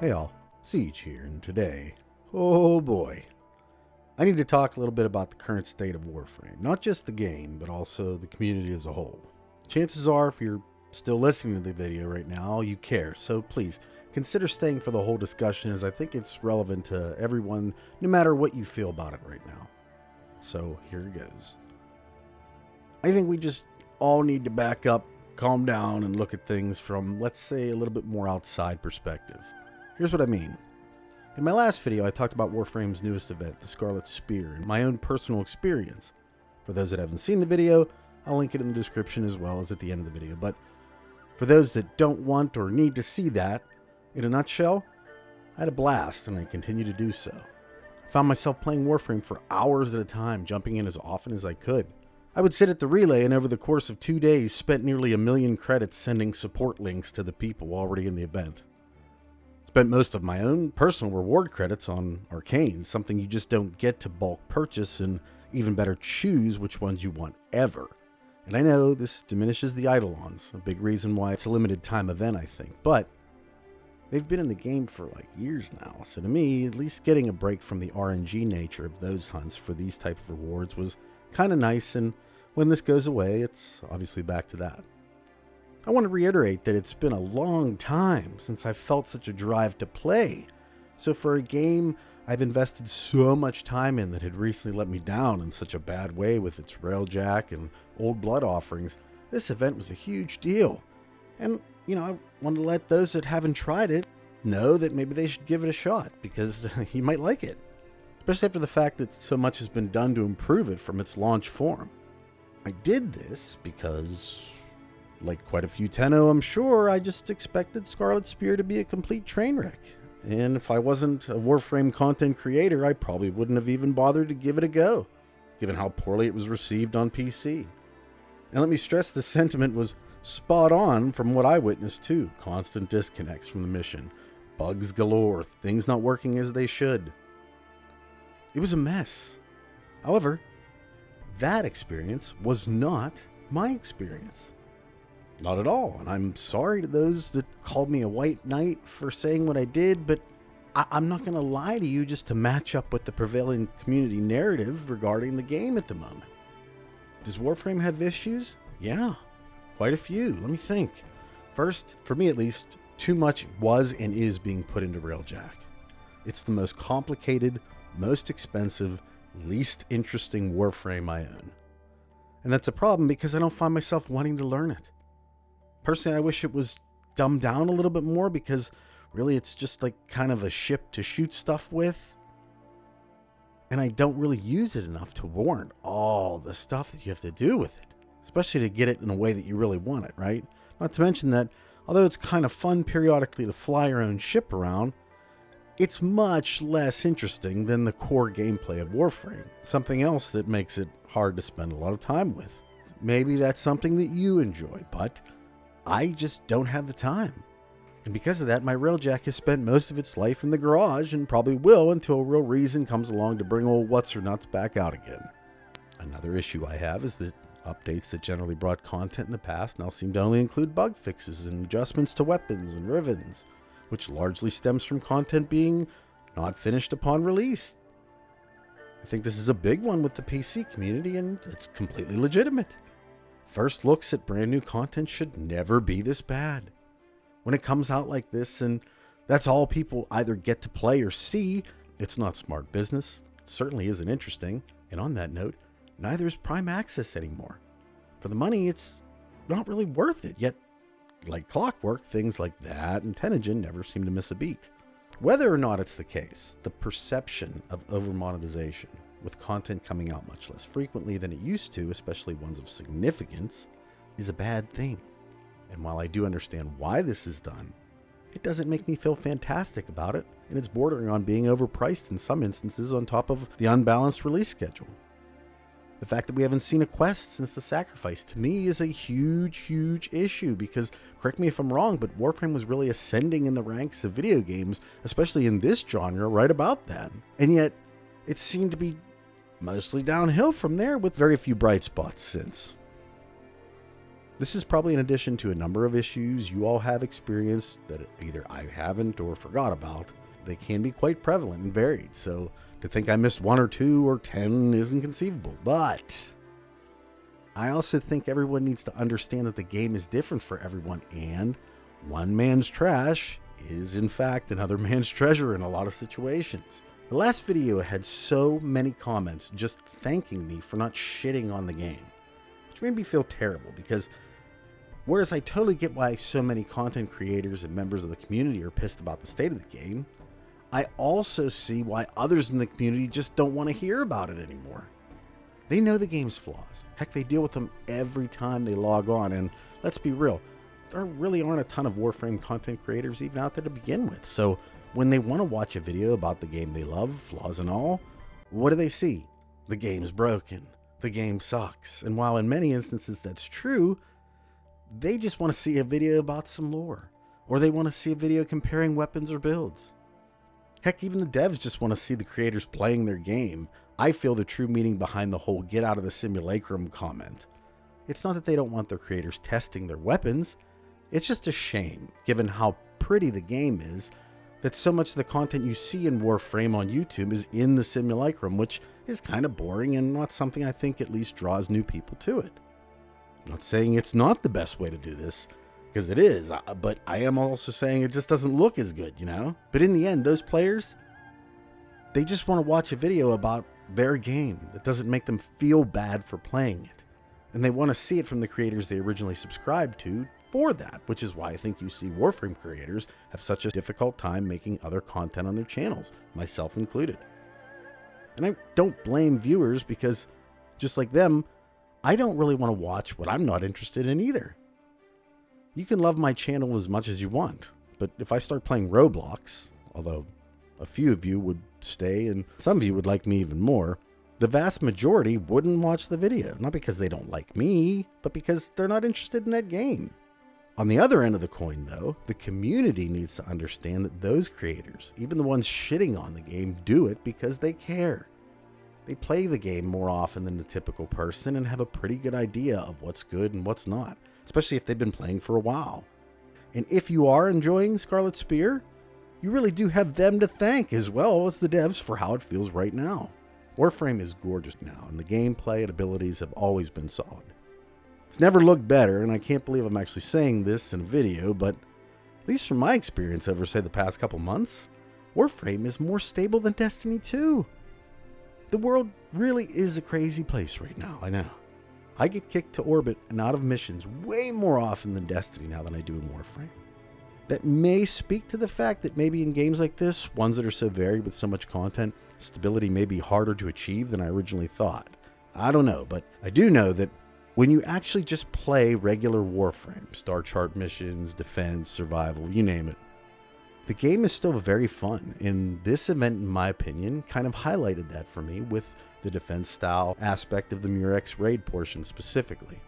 Hey all, Siege here, and today, oh boy, I need to talk a little bit about the current state of Warframe. Not just the game, but also the community as a whole. Chances are, if you're still listening to the video right now, you care, so please consider staying for the whole discussion, as I think it's relevant to everyone, no matter what you feel about it right now. So here it goes. I think we just all need to back up, calm down, and look at things from, let's say, a little bit more outside perspective. Here's what I mean. In my last video, I talked about Warframe's newest event, the Scarlet Spear, and my own personal experience. For those that haven't seen the video, I'll link it in the description as well as at the end of the video. But for those that don't want or need to see that, in a nutshell, I had a blast, and I continue to do so. I found myself playing Warframe for hours at a time, jumping in as often as I could. I would sit at the relay, and over the course of 2 days, spent nearly 1 million credits sending support links to the people already in the event. Spent most of my own personal reward credits on Arcane, something you just don't get to bulk purchase, and even better, choose which ones you want ever. And I know this diminishes the Eidolons, a big reason why it's a limited time event, I think, but they've been in the game for like years now, so to me, at least getting a break from the RNG nature of those hunts for these type of rewards was kind of nice, and when this goes away, it's obviously back to that. I want to reiterate that it's been a long time since I've felt such a drive to play. So for a game I've invested so much time in that had recently let me down in such a bad way with its railjack and old blood offerings, this event was a huge deal. And, I want to let those that haven't tried it know that maybe they should give it a shot, because you might like it. Especially after the fact that so much has been done to improve it from its launch form. I did this because, like quite a few Tenno, I'm sure, I just expected Scarlet Spear to be a complete train wreck. And if I wasn't a Warframe content creator, I probably wouldn't have even bothered to give it a go, given how poorly it was received on PC. And let me stress, the sentiment was spot on from what I witnessed too. Constant disconnects from the mission, bugs galore, things not working as they should. It was a mess. However, that experience was not my experience. Not at all, and I'm sorry to those that called me a white knight for saying what I did, but I'm not going to lie to you just to match up with the prevailing community narrative regarding the game at the moment. Does Warframe have issues? Yeah, quite a few. Let me think. First, for me at least, too much was and is being put into Railjack. It's the most complicated, most expensive, least interesting Warframe I own. And that's a problem because I don't find myself wanting to learn it. Personally, I wish it was dumbed down a little bit more, because really it's just like kind of a ship to shoot stuff with. And I don't really use it enough to warrant all the stuff that you have to do with it, especially to get it in a way that you really want it, right? Not to mention that, although it's kind of fun periodically to fly your own ship around, it's much less interesting than the core gameplay of Warframe, something else that makes it hard to spend a lot of time with. Maybe that's something that you enjoy, but I just don't have the time. And because of that, my railjack has spent most of its life in the garage, and probably will until a real reason comes along to bring old what's-her-nuts back out again. Another issue I have is that updates that generally brought content in the past now seem to only include bug fixes and adjustments to weapons and rivens, which largely stems from content being not finished upon release. I think this is a big one with the PC community, and it's completely legitimate. First looks at brand new content should never be this bad. When it comes out like this, and that's all people either get to play or see, it's not smart business. It certainly isn't interesting. And on that note, neither is Prime Access anymore. For the money, it's not really worth it. Yet, like clockwork, things like that and Tenogen never seem to miss a beat. Whether or not it's the case, the perception of over-monetization, with content coming out much less frequently than it used to, especially ones of significance, is a bad thing. And while I do understand why this is done, it doesn't make me feel fantastic about it, and it's bordering on being overpriced in some instances on top of the unbalanced release schedule. The fact that we haven't seen a quest since the sacrifice, to me, is a huge, huge issue, because, correct me if I'm wrong, but Warframe was really ascending in the ranks of video games, especially in this genre, right about then. And yet, it seemed to be mostly downhill from there, with very few bright spots since. This is probably in addition to a number of issues you all have experienced that either I haven't or forgot about. They can be quite prevalent and varied, so to think I missed 1 or 2 or 10 isn't conceivable. But I also think everyone needs to understand that the game is different for everyone, and one man's trash is in fact another man's treasure in a lot of situations. The last video had so many comments just thanking me for not shitting on the game, which made me feel terrible, because whereas I totally get why so many content creators and members of the community are pissed about the state of the game, I also see why others in the community just don't want to hear about it anymore. They know the game's flaws. Heck, they deal with them every time they log on, and let's be real, there really aren't a ton of Warframe content creators even out there to begin with. So when they want to watch a video about the game they love, flaws and all, what do they see? The game's broken. The game sucks. And while in many instances that's true, they just want to see a video about some lore, or they want to see a video comparing weapons or builds. Heck, even the devs just want to see the creators playing their game. I feel the true meaning behind the whole "get out of the simulacrum" comment. It's not that they don't want their creators testing their weapons. It's just a shame, given how pretty the game is, that so much of the content you see in Warframe on YouTube is in the simulacrum, which is kind of boring and not something I think at least draws new people to it. I'm not saying it's not the best way to do this, because it is, but I am also saying it just doesn't look as good, you know? But in the end, those players, they just want to watch a video about their game that doesn't make them feel bad for playing it. And they want to see it from the creators they originally subscribed to for that, which is why I think you see Warframe creators have such a difficult time making other content on their channels, myself included. And I don't blame viewers, because just like them, I don't really want to watch what I'm not interested in either. You can love my channel as much as you want, but if I start playing Roblox, although a few of you would stay and some of you would like me even more, the vast majority wouldn't watch the video, not because they don't like me, but because they're not interested in that game. On the other end of the coin, though, the community needs to understand that those creators, even the ones shitting on the game, do it because they care. They play the game more often than the typical person and have a pretty good idea of what's good and what's not, especially if they've been playing for a while. And if you are enjoying Scarlet Spear, you really do have them to thank, as well as the devs, for how it feels right now. Warframe is gorgeous now, and the gameplay and abilities have always been solid. It's never looked better, and I can't believe I'm actually saying this in a video, but at least from my experience over, say, the past couple months, Warframe is more stable than Destiny 2. The world really is a crazy place right now, I know. I get kicked to orbit and out of missions way more often than Destiny now than I do in Warframe. That may speak to the fact that maybe in games like this, ones that are so varied with so much content, stability may be harder to achieve than I originally thought. I don't know, but I do know that when you actually just play regular Warframe, star chart missions, defense, survival, you name it, the game is still very fun, and this event, in my opinion, kind of highlighted that for me with the defense style aspect of the Murex raid portion specifically.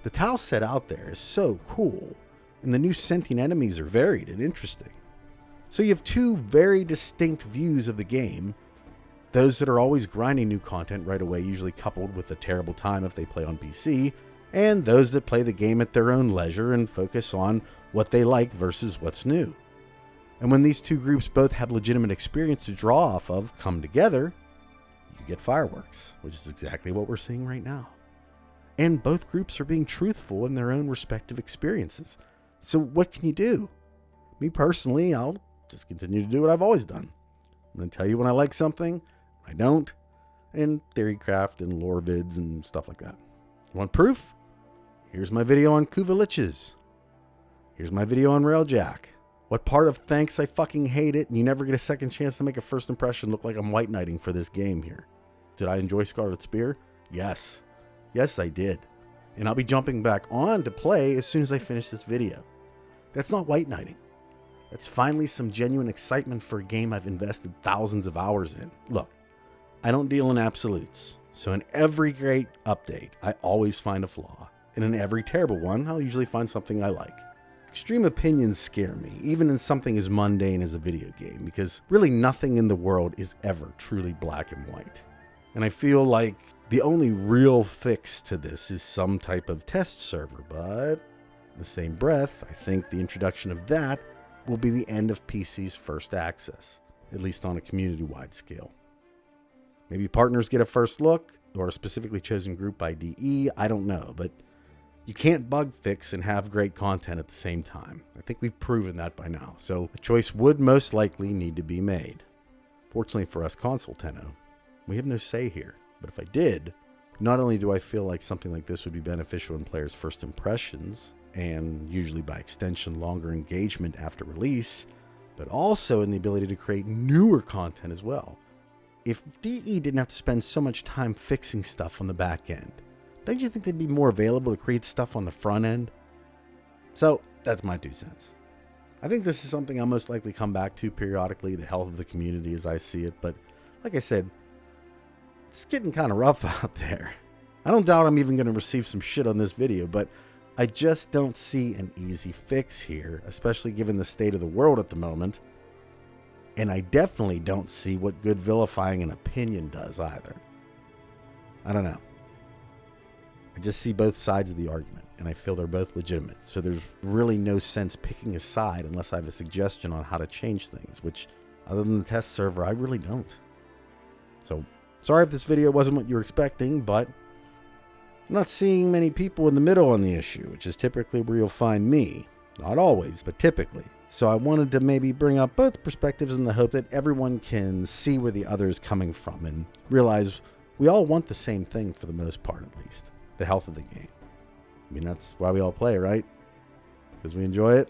The tile set out there is so cool, and the new sentient enemies are varied and interesting. So you have two very distinct views of the game, those that are always grinding new content right away, usually coupled with a terrible time if they play on PC, and those that play the game at their own leisure and focus on what they like versus what's new. And when these two groups both have legitimate experience to draw off of come together, you get fireworks, which is exactly what we're seeing right now. And both groups are being truthful in their own respective experiences. So what can you do? Me personally, I'll just continue to do what I've always done. I'm going to tell you when I like something, when I don't, and theorycraft and lore vids and stuff like that. You want proof? Here's my video on Kuvaliches. Here's my video on Railjack. What part of thanks I fucking hate it and you never get a second chance to make a first impression look like I'm white knighting for this game here. Did I enjoy Scarlet Spear? Yes. Yes, I did. And I'll be jumping back on to play as soon as I finish this video. That's not white knighting. That's finally some genuine excitement for a game I've invested thousands of hours in. Look, I don't deal in absolutes. So in every great update, I always find a flaw. And in every terrible one, I'll usually find something I like. Extreme opinions scare me, even in something as mundane as a video game, because really nothing in the world is ever truly black and white. And I feel like The only real fix to this is some type of test server, but in the same breath, I think the introduction of that will be the end of PC's first access, at least on a community-wide scale. Maybe partners get a first look, or a specifically chosen group by DE, I don't know, but you can't bug fix and have great content at the same time. I think we've proven that by now, so a choice would most likely need to be made. Fortunately for us console tenno, we have no say here, but if I did, not only do I feel like something like this would be beneficial in players' first impressions, and usually by extension longer engagement after release, but also in the ability to create newer content as well. If DE didn't have to spend so much time fixing stuff on the back end, don't you think they'd be more available to create stuff on the front end? So that's my 2 cents. I think this is something I'll most likely come back to periodically, the health of the community as I see it, but like I said, it's getting kind of rough out there. I don't doubt I'm even going to receive some shit on this video, but I just don't see an easy fix here, especially given the state of the world at the moment. And I definitely don't see what good vilifying an opinion does either. I don't know. I just see both sides of the argument, and I feel they're both legitimate. So there's really no sense picking a side unless I have a suggestion on how to change things, which, other than the test server, I really don't. So, sorry if this video wasn't what you were expecting, but I'm not seeing many people in the middle on the issue, which is typically where you'll find me. Not always, but typically. So I wanted to maybe bring up both perspectives in the hope that everyone can see where the other is coming from and realize we all want the same thing for the most part, at least. The health of the game. I mean, that's why we all play, right? Because we enjoy it.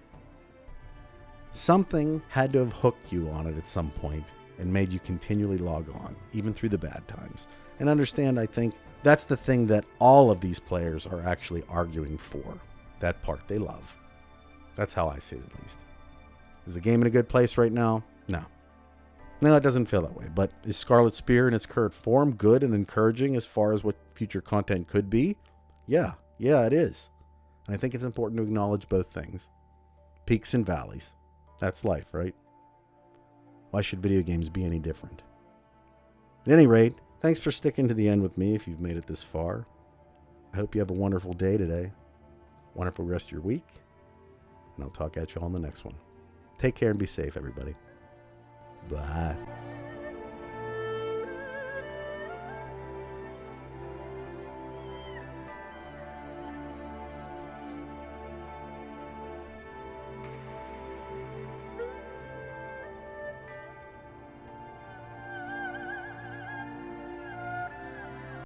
Something had to have hooked you on it at some point and made you continually log on, even through the bad times. And understand, I think, that's the thing that all of these players are actually arguing for. That part they love. That's how I see it, at least. Is the game in a good place right now? No. No, it doesn't feel that way. But is Scarlet Spear in its current form good and encouraging as far as what future content could be? Yeah, it is. And I think it's important to acknowledge both things. Peaks and valleys. That's life, right? Why should video games be any different? At any rate, thanks for sticking to the end with me if you've made it this far. I hope you have a wonderful day today. Wonderful rest of your week. And I'll talk at you all on the next one. Take care and be safe, everybody. Bye.